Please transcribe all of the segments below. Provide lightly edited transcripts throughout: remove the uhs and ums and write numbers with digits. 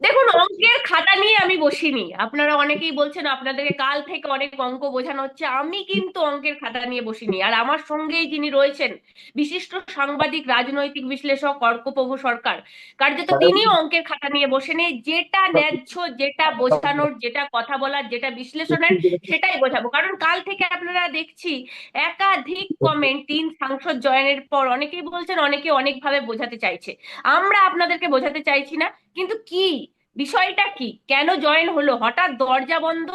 দেখুন, অঙ্কের খাতা নিয়ে আমি বসিনি। আপনারা অনেকেই বলছেন আপনাদেরকে কাল থেকে অনেক অঙ্ক বোঝানো হচ্ছে, আমি কিন্তু অঙ্কের খাতা নিয়ে বসিনি। আর আমার সঙ্গেই যিনি রয়েছেন, বিশিষ্ট সাংবাদিক, রাজনৈতিক বিশ্লেষক অর্কপ্রভু সরকার, কার্যত তিনিও অঙ্কের খাতা নিয়ে বসেনি। যেটা ন্যায্য, যেটা বোঝানোর, যেটা কথা বলার, যেটা বিশ্লেষণের, সেটাই বোঝাবো। কারণ কাল থেকে আপনারা দেখছি একাধিক কমেন্ট, 3 সাংসদ জয়েনের পর অনেকেই বলছেন, অনেকে অনেকভাবে বোঝাতে চাইছে। আমরা আপনাদেরকে বোঝাতে চাইছি না, কিন্তু কি বিষয়টা কি, কেন জয়েন হলো, হঠাৎ দরজা বন্ধ,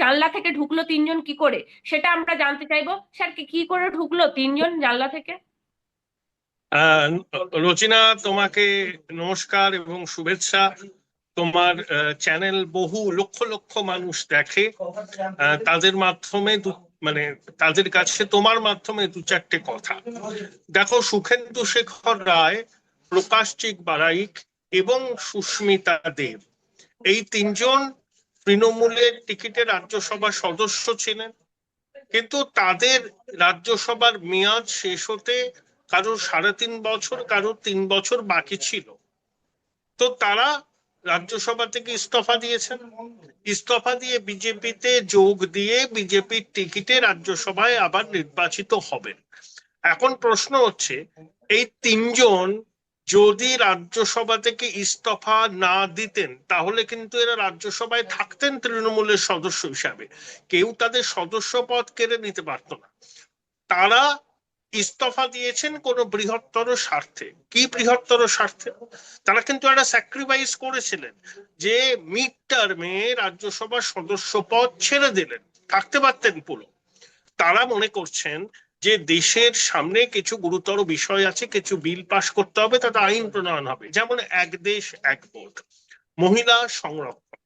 জানলা থেকে ঢুকলো 3 জন কি করে, সেটা আমরা জানতে চাইবো। স্যার, কি কি করে ঢুকলো 3 জন জানলা থেকে? আহ রচিনা, তোমাকে নমস্কার এবং শুভেচ্ছা। তোমার চ্যানেল বহু লক্ষ লক্ষ মানুষ দেখে। তাদের মাধ্যমে মানে তাদের কাছে তোমার মাধ্যমে দু চারটে কথা। দেখো, সুখেন্দু শেখর রায়, প্রকাশচিক বারাইক এবং সুস্মিতা দেব, এই 3 জন তৃণমূলের টিকিটে রাজ্যসভার সদস্য ছিলেন। কিন্তু তাদের রাজ্যসভার মেয়াদ শেষ হতে কারোর 3.5 বছর, কারোর 3 বছর বাকি ছিল। তো তারা রাজ্যসভা থেকে ইস্তফা দিয়েছেন। ইস্তফা দিয়ে বিজেপিতে যোগ দিয়ে বিজেপির টিকিটে রাজ্যসভায় আবার নির্বাচিত হবেন। এখন প্রশ্ন হচ্ছে, এই 3 জন যদি রাজ্যসভা থেকে ইস্তফা না দিতেন, তাহলে কিন্তু এরা রাজ্যসভায় থাকতেন তৃণমূলের সদস্য হিসাবে। কেউ তাদের সদস্য পদ কেড়ে নিতে পারত না। তারা ইস্তফা দিয়েছেন কোন বৃহত্তর স্বার্থে। কি বৃহত্তর স্বার্থে? তারা কিন্তু একটা স্যাক্রিফাইস করেছিলেন, যে মিড টার্মে রাজ্যসভার সদস্য পদ ছেড়ে দিলেন, থাকতে পারতেন পুরো। তারা মনে করছেন যে দেশের সামনে কিছু গুরুতর বিষয় আছে, কিছু বিল পাশ করতে হবে, তাতে আইন প্রণয়ন হবে, যেমন এক দেশ এক ভোট, মহিলা সংরক্ষণ,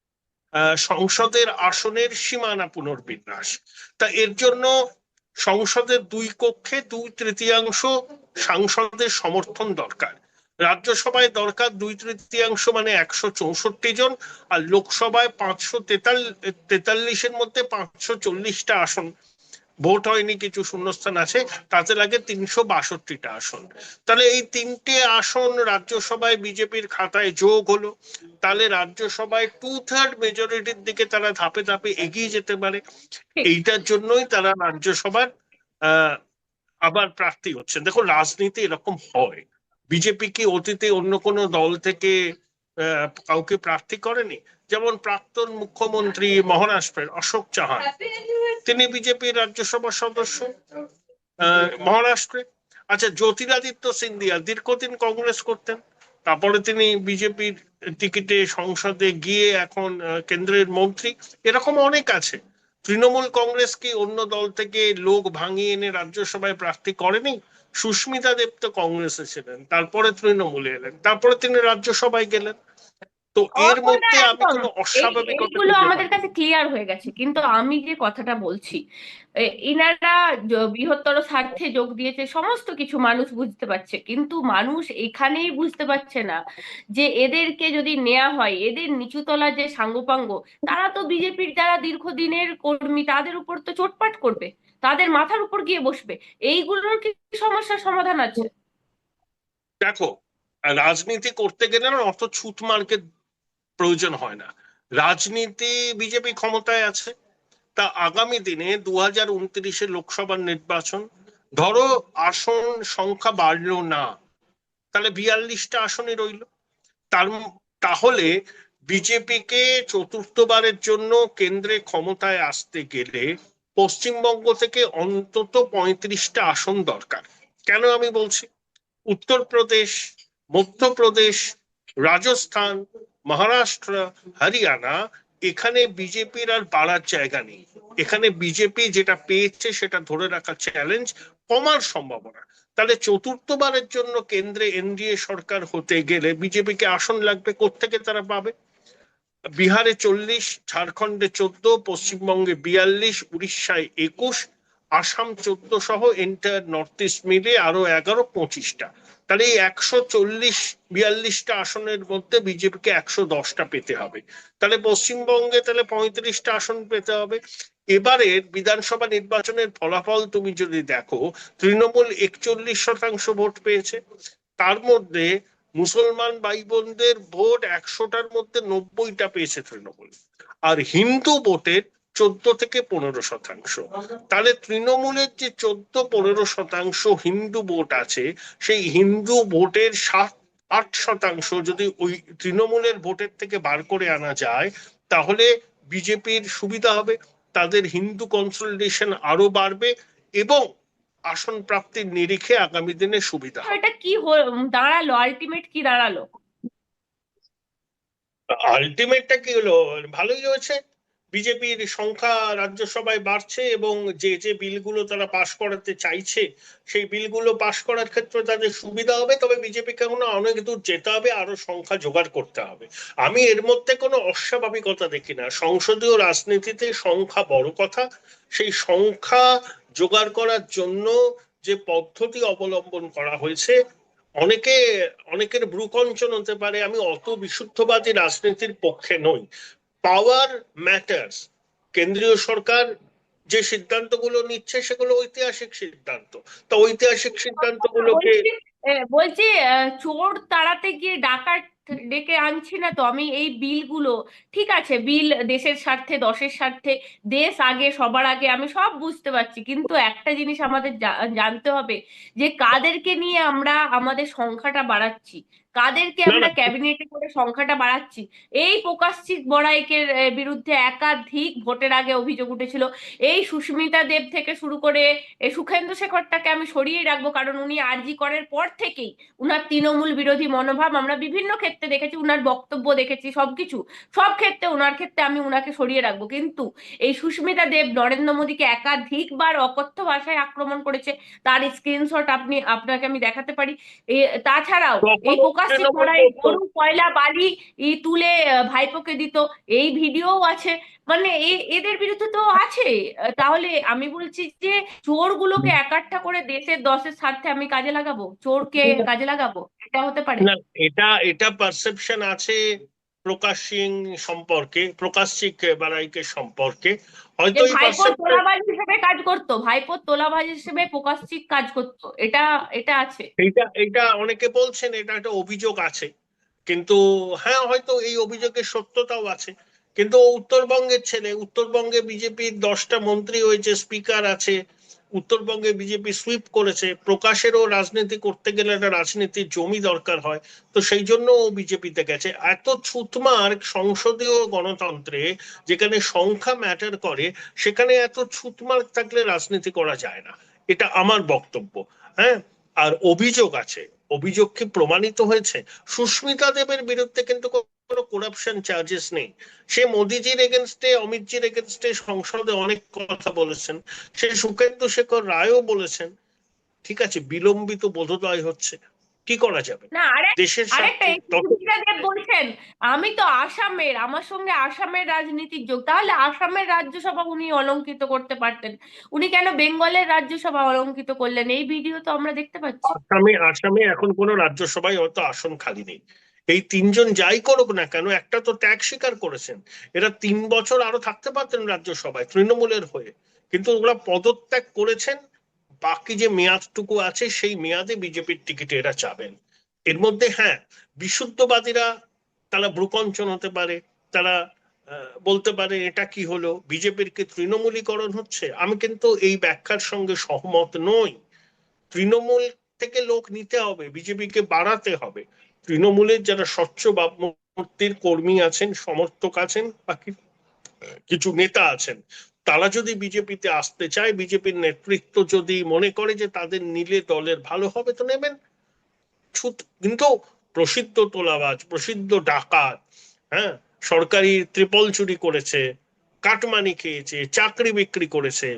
সংসদের আসনের সীমানা পুনর্বিন্যাস। তা এর জন্য সংসদের 2 কক্ষে 2/3 সাংসদের সমর্থন দরকার। রাজ্যসভায় দরকার 2/3, মানে 164 জন। আর লোকসভায় 543-এর মধ্যে 540টা আসন। ভোট হয়নি, কিছু শূন্যস্থান আছে, তাতে লাগে 362টা আসন। তাহলে এই 3টে আসন রাজ্যসভায় বিজেপির খাতায় যোগ হলো। তাহলে রাজ্যসভায় 2/3 মেজরিটির দিকে তারা ধাপে ধাপে এগিয়ে যেতে পারে। ঠিক। এইটার জন্যই তারা রাজ্যসভার আহ আবার প্রার্থী হচ্ছেন। দেখো, রাজনীতি এরকম হয়। বিজেপি কি অতীতে অন্য কোনো দল থেকে কাউকে প্রার্থী করেনি? যেমন প্রাক্তন মুখ্যমন্ত্রী মহারাষ্ট্রের অশোক চাহান, তিনি বিজেপির রাজ্যসভার সদস্য মহারাষ্ট্রে। আচ্ছা, জ্যোতিরাদিত্য সিন্ধিয়া দীর্ঘদিন কংগ্রেস করতেন, তারপরে তিনি বিজেপির টিকিটে সংসদে গিয়ে এখন কেন্দ্রের মন্ত্রী। এরকম অনেক আছে। তৃণমূল কংগ্রেস কি অন্য দল থেকে লোক ভাঙিয়ে এনে রাজ্যসভায় প্রার্থী করেনি? সুস্মিতা দেব তো কংগ্রেসে ছিলেন, তারপরে তৃণমূলে এলেন, তারপরে তিনি রাজ্যসভায় গেলেন। তো এর অর্পণদা, মধ্যে আমি একদম কোনো অস্বাভাবিকতা এইগুলো খুঁজে আমাদের পাই। কাছে ক্লিয়ার হয়ে গেছে, কিন্তু আমি যে কথাটা বলছি, ইনারা বৃহত্তর স্বার্থে যোগ দিয়েছে, সমস্ত কিছু মানুষ বুঝতে পারছে, কিন্তু মানুষ এখানেই বুঝতে পারছে না যে এদেরকে যদি নেওয়া হয়, এদের নিচুতলা যে সাঙ্গপাঙ্গ, তারা তো বিজেপির যারা দীর্ঘদিনের কর্মী, তাদের উপর তো চোটপাট করবে, তাদের মাথার উপর গিয়ে বসবে। এইগুলোর কি সমস্যার সমাধান আছে? দেখো, রাজনীতি করতে গেলে না অত ছুট মার্কেট প্রয়োজন হয় না। রাজনীতি, বিজেপি ক্ষমতায় আছে, তা আগামী দিনে 2029-এ লোকসভার নির্বাচন, ধরো আসন সংখ্যা বাড়লো না, তাহলে 42টা আসনই রইল। তার তাহলে বিজেপিকে চতুর্থবারের জন্য কেন্দ্রে ক্ষমতায় আসতে গেলে পশ্চিমবঙ্গ থেকে অন্তত 35টা আসন দরকার। কেন আমি বলছি? উত্তরপ্রদেশ, মধ্যপ্রদেশ, রাজস্থান, মহারাষ্ট্র, হরিয়ানা, এখানে বিজেপির আর বাড়ার জায়গা নেই। এখানে বিজেপি যেটা পেয়েছে সেটা ধরে রাখা চ্যালেঞ্জ, কমার সম্ভাবনা। তাহলে চতুর্থবারের জন্য কেন্দ্রে এনডিএ সরকার হতে গেলে বিজেপিকে আসন লাগবে, কোত্থেকে তারা পাবে? বিহারে 40, ঝাড়খণ্ডে 14, পশ্চিমবঙ্গে 42, উড়িষ্যায় 21, আসাম 14 সহ এন্টায়ার নর্থ ইস্ট মিলে আরো 11, 25টা। তাহলে এই 140-42টা আসনের মধ্যে বিজেপিকে 110টা পেতে হবে। তাহলে পশ্চিমবঙ্গে তাহলে 35টা আসন পেতে হবে। এবারের বিধানসভা নির্বাচনের ফলাফল তুমি যদি দেখো, তৃণমূল 41% ভোট পেয়েছে। তার মধ্যে মুসলমান ভাই বোনদের ভোট 100টার মধ্যে 90টা পেয়েছে তৃণমূল, আর হিন্দু ভোটের 14 থেকে 15%। তাহলে তৃণমূলের যে 14-15% হিন্দু ভোট আছে, সেই হিন্দু ভোটের 7-8% যদি ওই তৃণমূলের ভোটের থেকে বার করে আনা যায়, তাহলে বিজেপির সুবিধা হবে, তাদের হিন্দু কনসলিডেশন আরো বাড়বে, এবং আসন প্রাপ্তির নিরিখে আগামী দিনে সুবিধা তো হবে। এটা কি দাঁড়ালো, আলটিমেট কি দাঁড়ালো? আলটিমেটটা কি হলো? ভালোই হয়েছে, বিজেপির সংখ্যা রাজ্যসভায় বাড়ছে, এবং যে যে বিলগুলো তারা পাশ করাতে চাইছে সেই বিলগুলো পাশ করার ক্ষেত্রে তাদের সুবিধা হবে। তবে বিজেপিকে এখনো অনেক দূর যেতে হবে, আরো সংখ্যা জোগাড় করতে হবে। আমি এর মধ্যে কোনো অস্বাভাবিকতা দেখি না। সংসদীয় রাজনীতিতে সংখ্যা বড় কথা, সেই সংখ্যা জোগাড় করার জন্য যে পদ্ধতি অবলম্বন করা হয়েছে, অনেকে অনেকের ব্রুকঞ্চন হতে পারে, আমি অত বিশুদ্ধবাদী রাজনীতির পক্ষে নই। পাওয়ার ম্যাটার্স। কেন্দ্রীয় সরকার যে সিদ্ধান্তগুলো নিচ্ছে সেগুলো ঐতিহাসিক সিদ্ধান্ত। তো ঐতিহাসিক সিদ্ধান্তগুলোকে বলছি বলছি চোর তাড়াতে গিয়ে ডাকাত ডেকে আনছি না তো আমি। এই বিলগুলো ঠিক আছে, বিল দেশের স্বার্থে, দশের স্বার্থে, দেশ আগে, সবার আগে, আমি সব বুঝতে পারছি, কিন্তু একটা জিনিস আমাদের জানতে হবে যে কাদেরকে নিয়ে আমরা আমাদের সংখ্যাটা বাড়াচ্ছি, কাদেরকে না, আমরা না, ক্যাবিনেটে করে সংখ্যাটা বাড়াচ্ছি। এই প্রকাশ্যিক বড়াইকের বিরুদ্ধে একাধিক ভোটের আগে অভিযোগ উঠেছিল। এই সুস্মিতা দেব থেকে শুরু করে এই সুখেন্দু শেখরটাকে আমি সরিয়েই রাখবো, কারণ উনি আরজি করের পর থেকেই উনার তৃণমূল বিরোধী মনোভাব আমরা বিভিন্ন ক্ষেত্রে দেখেছি, উনার বক্তব্য দেখেছি, সবকিছু, সব ক্ষেত্রে উনার ক্ষেত্রে আমি উনাকে সরিয়ে রাখবো। কিন্তু এই সুস্মিতা দেব নরেন্দ্র মোদীকে একাধিকবার অকথ্য ভাষায় আক্রমণ করেছে, তার স্ক্রিনশট আপনাকে আমি দেখাতে পারি। তাছাড়াও এই তখনও প্রকাশ্যে তৃণমূল করায় করতো। গরু কয়লা বালি তুলে ভাইপোকে দিত, এই ভিডিওও আছে। মানে এদের বিরুদ্ধে তো আছে। তাহলে আমি বলছি যে চোরগুলোকে একাট্টা করে দেশের দশের স্বার্থে আমি কাজে লাগাবো, চোরকে কাজে লাগাবো, এটা হতে পারে? না, এটা এটা পারসেপশন আছে প্রকাশ সিং সম্পর্কে, প্রকাশ সিং বারাইকে সম্পর্কে, যে হয়তো এই ভাইপোর পারসেপশন। তোলাবাজ হিসেবে কাজ করতো, ভাইপোর তোলাবাজ হিসেবে প্রকাশ্যিক কাজ করতো, এটা এটা আছে। এটা এটা অনেকে বলছেন এটা একটা অভিযোগ আছে, কিন্তু হ্যাঁ, হয়তো এই অভিযোগের সত্যতাও আছে। কিন্তু ও উত্তরবঙ্গের ছেলে, উত্তরবঙ্গে বিজেপির 10টা মন্ত্রী হয়েছে, স্পিকার আছে, উত্তরবঙ্গে বিজেপি সুইপ করেছে। প্রকাশেরও রাজনীতি করতে গেলে একটা রাজনীতির জমি দরকার হয়, তো সেই জন্য ও বিজেপিতে গেছে। এত ছুতমার সংসদীয় গণতন্ত্রে, যেখানে সংখ্যা ম্যাটার করে, সেখানে এত ছুতমার থাকলে রাজনীতি করা যায় না, এটা আমার বক্তব্য। হ্যাঁ, আর অভিযোগ আছে, অভিযোগ কি প্রমাণিত হয়েছে? সুস্মিতা দেবের বিরুদ্ধে কিন্তু কোনো করাপশন চার্জেস নেই। সে মোদিজির এগেনস্টে, অমিতজির এগেনস্টে সংসদে অনেক কথা বলেছেন, সে সুখেন্দু শেখর রায়ও বলেছেন। ঠিক আছে, বিলম্বিত বোধোদয় হচ্ছে, কি করা যাবে? না, দেশের আরেকটা স্বার্থে এই তত। সুস্মিতা দেব বলছেন আমি তো আসামের, আমার সঙ্গে আসামের রাজনীতির যোগ, তাহলে আসামের রাজ্যসভা উনি অলংকৃত করতে পারতেন, উনি কেন বেঙ্গলের রাজ্যসভা অলংকৃত করলেন? এই ভিডিও তো আমরা দেখতে পাচ্ছি। আসামে আসামে এখন কোনো রাজ্যসভায় হয়তো আসন খালি নেই। এই তিনজন যাই করুক না কেন, একটা তো ত্যাগ স্বীকার করেছেন। এরা 3 বছর আরো থাকতে পারতেন রাজ্যসভায় তৃণমূলের হয়ে, কিন্তু ওরা পদত্যাগ করেছেন। বাকি যে মেয়াদটুকু আছে সেই মেয়াদে বিজেপির টিকিটে এরা যাবেন। এর মধ্যে হ্যাঁ, বিশুদ্ধবাদীরা তারা ব্রুকঞ্চন হতে পারে, তারা বলতে পারে এটা কি হলো, বিজেপির কি তৃণমূলীকরণ হচ্ছে? আমি কিন্তু এই ব্যাখ্যার সঙ্গে সহমত নই। তৃণমূল থেকে লোক নিতে হবে, বিজেপিকে বাড়াতে হবে। তৃণমূলের যারা স্বচ্ছ ভাবমূর্তির কর্মী আছেন, সমর্থক আছেন, বা কিছু নেতা আছেন, তারা যদি বিজেপিতে আসতে চায়, বিজেপির নেতৃত্ব যদি মনে করে যে তাদের নিলে দলের ভালো হবে, তো নেবেন। কিন্তু প্রসিদ্ধ তোলাবাজ, প্রসিদ্ধ ডাকাত, হ্যাঁ, সরকারি ত্রিপল চুরি করেছে, কাটমানি খেয়েছে, চাকরি বিক্রি করেছে,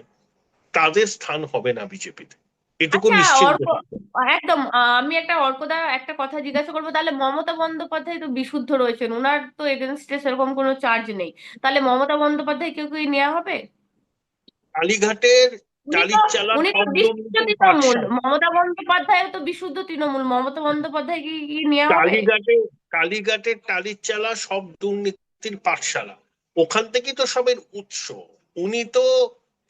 তাদের স্থান হবে না বিজেপিতে, এটুকু আচ্ছা নিশ্চিন্ত অর্ক, থাকবে। একদম আমি একটা অর্কদা একটা কথা জিজ্ঞাসা করবো, তাহলে মমতা বন্দ্যোপাধ্যায় তো বিশুদ্ধ রয়েছেন, উনার তো এগেনস্টে সেরকম কোনো চার্জ নেই, তাহলে মমতা বন্দ্যোপাধ্যায় কেউ কি নেওয়া হবে? কালীঘাটের উনি তো টালির চালা উনি তো সব বিশুদ্ধ দুর্নীতির তৃণমূল, পাঠশালা। মমতা বন্দ্যোপাধ্যায় তো বিশুদ্ধ তৃণমূল, মমতা বন্দ্যোপাধ্যায় কি নেওয়া হবে? কালীঘাটে কালীঘাটের টালির চালা সব দুর্নীতির পাঠশালা, ওখান থেকে তো সবের উৎস। উনি তো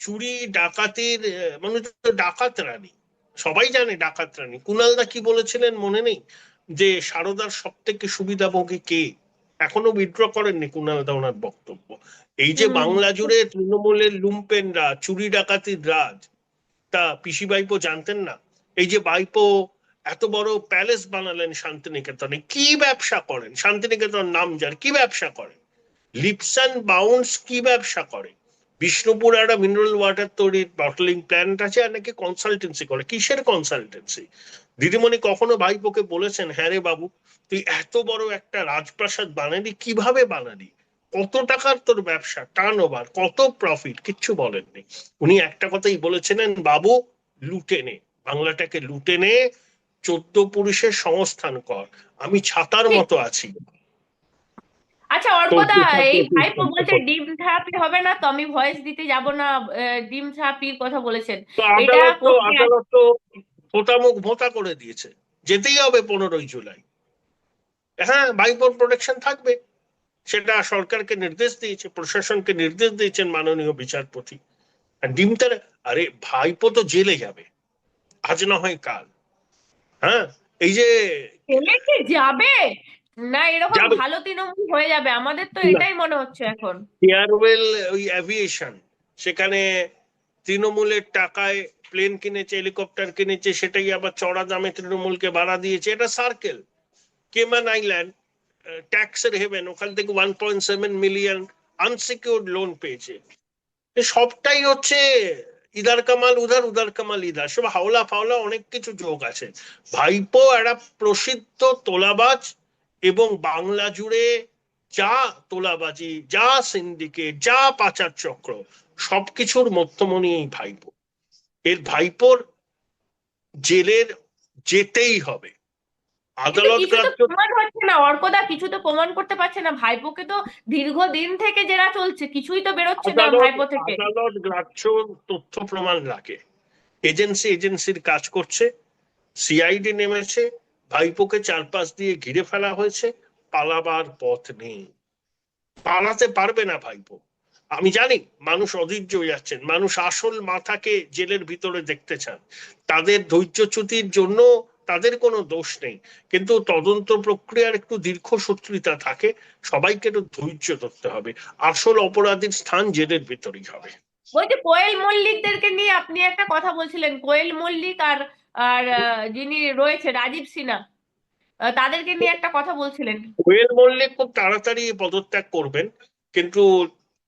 চুরি ডাকাতির মানে তো ডাকাত রানী, সবাই জানে ডাকাত রানী। কুণালদা কি বলেছিলেন মনে নেই? যে সারদার সব থেকে সুবিধাভোগী কে, এখনো উইথড্র করেননি কুণাল দা ওনার বক্তব্য। এই যে বাংলা জুড়ে তৃণমূলের লুম্পেন রাজ, চুরি ডাকাতির রাজ, তা পিসি বাইপো জানতেন না? এই যে বাইপো এত বড় প্যালেস বানালেন শান্তিনিকেতনে, কি ব্যবসা করেন? শান্তিনিকেতন নাম যার, কি ব্যবসা করেন? লিপস অ্যান্ড বাউন্স কি ব্যবসা করে? বিষ্ণুপুর একটা মিনারেল ওয়াটার তৈরির বটলিং প্ল্যান্ট আছে, আর নাকি কনসালটেন্সি করে। কিসের কনসালটেন্সি? দিদিমণি কখনো ভাইপোকে বলেছেন, হ্যাঁ রে বাবু, তুই এত বড় একটা রাজপ্রাসাদ বানালি, কিভাবে বানালি, কত টাকার তোর ব্যবসা, টার্ন ওভার, কত প্রফিট? কিচ্ছু বলেননি। উনি একটা কথাই বলেছিলেন, বাবু লুটে নে, বাংলাটাকে লুটে নে, 14 পুরুষের সংস্থান কর, আমি ছাতার ঠিক। মতো আছি। আচ্ছা অর্কদা, এই ভাইপো বলছে ডিম থেরাপি হবে না, তো আমি ভয়েস দিতে যাব না, ডিম থেরাপির কথা বলেছেন। তো এটা প্রক্রিয়া। আদালত তো ভোতা মুখ ভোতা করে দিয়েছে, যেতেই হবে 15ই জুলাই। হ্যাঁ, ভাইপোর প্রোটেকশন থাকবে, সেটা সরকারকে নির্দেশ দিয়েছে, প্রশাসনকে নির্দেশ দিয়েছেন মাননীয় বিচারপতি। আর ডিমটার, আরে ভাইপো তো জেলে যাবে, আজ না হয় কাল। হ্যাঁ, এই যে ছেলে কি যাবে? না এরকম যাবে ভালো তৃণমূল হয়ে যাবে, আমাদের তো না, এটাই মনে হচ্ছে এখন। এয়ারওয়েল ওই অ্যাভিয়েশন, সেখানে তৃণমূলের টাকায় প্লেন কিনেছে, হেলিকপ্টার কিনেছে, সেটাই আবার চড়া দামে তৃণমূলকে ভাড়া দিয়েছে। এটা সার্কেল, কেমান আইল্যান্ড, ট্যাক্সের হেভেন, ওখান থেকে 1.7 মিলিয়ন আনসিকিউর্ড লোন পেয়েছে। সবটাই হচ্ছে ইদার কামাল উধার, উদার কামাল ইদার, সব হাওলা ফাওলা অনেক কিছু যোগ আছে। ভাইপো একটা প্রসিদ্ধ তোলাবাজ, এবং বাংলা জুড়ে যা তোলাবাজি, যা সিন্ডিকেট, যা পাচার চক্র, সবকিছুর মধ্যমণি এই ভাইপো। এর ভাইপোর জেলের যেতেই হবে। কিন্তু আদালত কিছু তো গ্রাহ্য, প্রমাণ হচ্ছে না অর্কদা, কিছু তো প্রমাণ করতে পারছে না, ভাইপোকে তো দীর্ঘদিন থেকে জেরা চলছে, কিছুই তো বেরোচ্ছে না আদালত ভাইপো থেকে। আদালত গ্রাহ্য তথ্য প্রমাণ রাখে। এজেন্সির কাজ করছে, সিআইডি নেমেছে, ভাইপোকে চারপাশ দিয়ে ঘিরে ফেলা হয়েছে, পালাবার পথ নেই, পালাতে পারবে না ভাইপো। আমি জানি মানুষ অধৈর্য হয়ে যাচ্ছেন, মানুষ আসল মাথাকে জেলের ভিতরে দেখতে চান, তাদের ধৈর্যচ্যুতির জন্য তাদের কোনো দোষ নেই, কিন্তু তদন্ত প্রক্রিয়ার একটু দীর্ঘসূত্রিতা থাকে, সবাইকে একটু ধৈর্য ধরতে হবে। আসল অপরাধীর স্থান জেলের ভিতরেই হবে। বলছি কোয়েল মল্লিকদেরকে নিয়ে আপনি একটা কথা বলছিলেন, কোয়েল মল্লিক আর আর যিনি রয়েছে রাজীব সিনহা, তাদেরকে নিয়ে একটা কথা বলছিলেন। কোয়েল মল্লিক খুব তাড়াতাড়ি পদত্যাগ করবেন, কিন্তু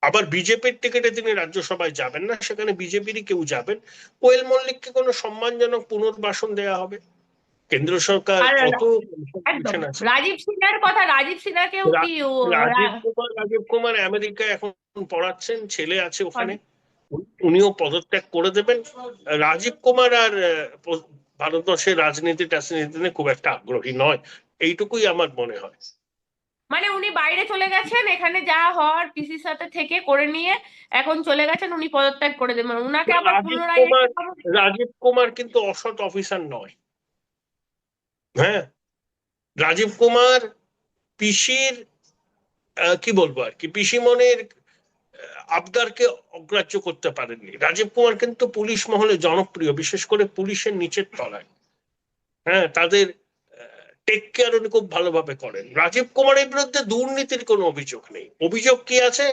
আবার বিজেপির টিকিটে তিনি রাজ্যসভায় যাবেন না, সেখানে বিজেপিরই কেউ যাবেন। কোয়েল মল্লিককে কোনো সম্মানজনক পুনর্বাসন দেয়া হবে। কেন্দ্র সরকার আর কত একদম আছে। রাজীব সিনহার কথা, রাজীব সিনহাকেও কি রাজীব কুমার আমেরিকায় এখন পড়াচ্ছেন, ছেলে আছে ওখানে, উনিও পদত্যাগ করে দেবেন। রাজীব কুমার আর ভারতবর্ষের রাজনীতি টাজনীতি নিয়ে খুব একটা আগ্রহী নয়, এইটুকুই আমার মনে হয়। মানে উনি বাইরে চলে গেছেন, এখানে যা হওয়ার পিসির সাথে থেকে করে নিয়ে এখন চলে গেছেন, উনি পদত্যাগ করে দেবেন, উনাকে আবার রাজীব পুনরায় কুমার রাজীব কুমার কিন্তু অসৎ অফিসার নয়। হ্যাঁ, রাজীব কুমার পিসির কি বলবো আর কি, পিসিমনের আবদারকে অগ্রাহ্য করতে পারেননি। রাজীব কুমার কিন্তু পুলিশ মহলে জনপ্রিয়, বিশেষ করে পুলিশের নিচের তলায়। হ্যাঁ, তাদের টেক কেয়ার উনি খুব ভালোভাবে করেন। রাজীব কুমারের বিরুদ্ধে দুর্নীতির কোনো অভিযোগ নেই, অভিযোগ কি আছে?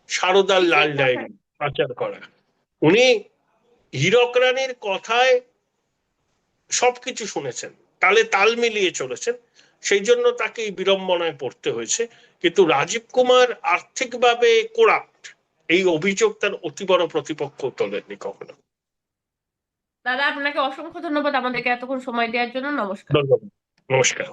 সারদার লাল কিসের কথা? ডায়েরি পাচার করা। উনি হীরক রানীর কথায় সবকিছু শুনেছেন, তালে তাল মিলিয়ে চলেছেন, সেই জন্য তাকে এই বিড়ম্বনায় পড়তে হয়েছে। কিন্তু রাজীব কুমার আর্থিকভাবে কোরাপ্ট, এই অভিযোগ তার অতি বড় প্রতিপক্ষ তোলেননি কখনো। দাদা আপনাকে অসংখ্য ধন্যবাদ আমাদেরকে এতক্ষণ সময় দেওয়ার জন্য, নমস্কার। ধন্যবাদ, নমস্কার।